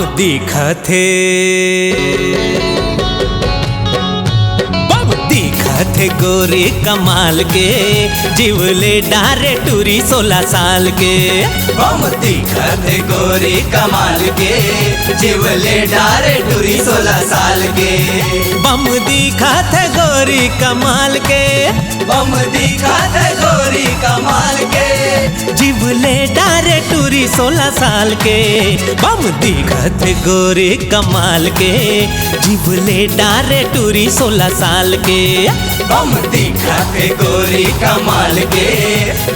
बम दिखथे गोरी कमाल के जीवले डारे टूरी 16 साल के। बम दिखत गोरी कमाल के जीवले डारे टूरी 16 साल के। बम दिखत गोरी कमाल के, बम दिखत गोरी कमाल के जीवले डारे टूरी 16 साल के। बम दिखत गोरी कमाल के जीवले डारे टूरी 16 साल के। बम दिखत गोरी कमाल के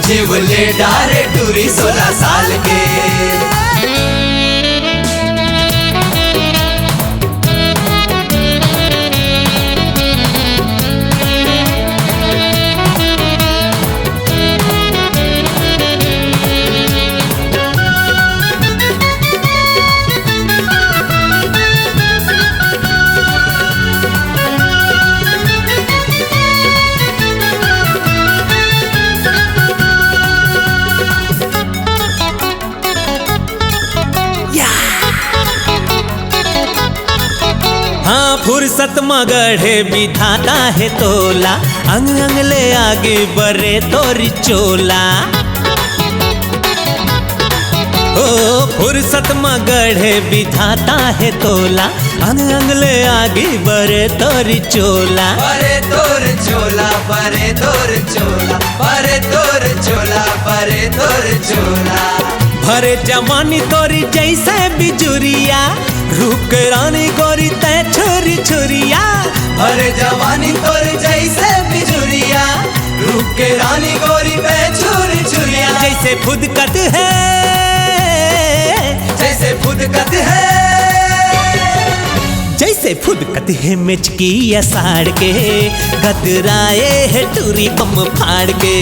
जीवले डारे टूरी 16 साल के। हाँ फुर्सत मगढ़े बिठाता है तोला, अंग अंग ले आगे बरे तोरी चोला। ओ फुर्सत मगढ़े बिठाता है तोला, अंग अंग ले आगे बरे तोरी चोला। बरे तोर चोला, बरे तोर चोला, बरे तोर चोला, बरे तोर चोला। भरे जवानी तोरी जैसे बिजुरिया, रूप के रानी गोरी तै छोरी छोरिया। भरे जवानी तोर जैसे बिजुरिया, रूप के रानी गोरी पे छुरी छुरिया। जैसे फुदकत है, जैसे फुदकत है, जैसे फुदकत है मिचकी असाड़ के, गदराए है टूरी बम फाड़ के।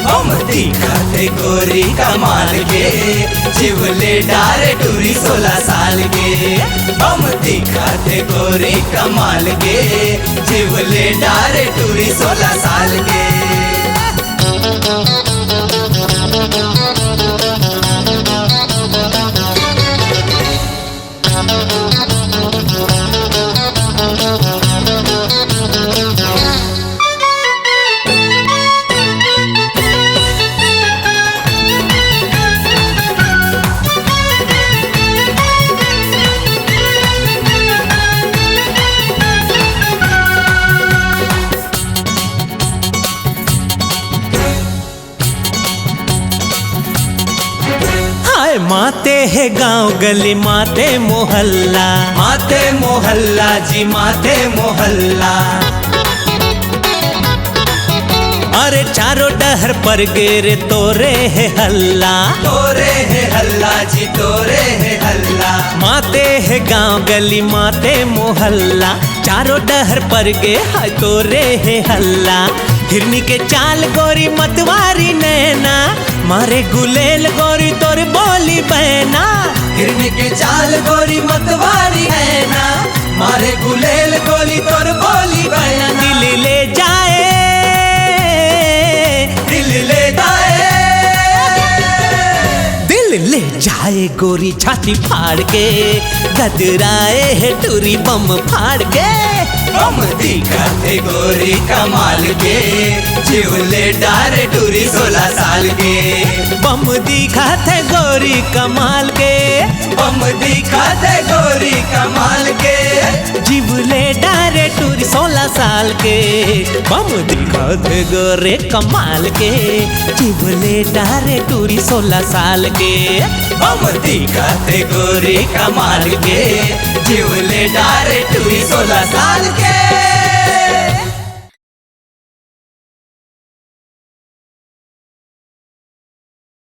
बम दिखत गोरी कमाल के जीवले डारे टूरी 16 साल के। बम दिखत गोरी कमाल के जीवले डारे टूरी 16 साल के। माते है गांव गली माते मोहल्ला, माते मोहल्ला जी माते मोहल्ला। अरे चारों डहर पर गेरे तोरे है हल्ला, तोरे है हल्ला जी तोरे है हल्ला। माते है गांव गली माते मोहल्ला, चारों डहर पर गे है तोरे है हल्ला। हिरनी के चाल गोरी मतवारी नैना, मारे गुलेल गोरी तोर बोली बहना। हिरनी के चाल गोरी मतवारी है ना, मारे गुलेल गोली तोर बोली बहना। दिल ले जाए, दिल ले जाए, दिल ले जाए गोरी छाती फाड़ के, गदराए है टूरी बम फाड़ के। बम दिखत गोरी कमाल के जीवले डारे टूरी 16 साल के। बम दिखत गोरी कमाल के, बम दिखत गोरी कमाल के जीवले डारे टूरी 16 साल के। बम दिखत गोरे कमाल के जीवले डारे टूरी 16 साल के। बम दिखत गोरी कमाल के जीवले डारे टूरी 16 साल के।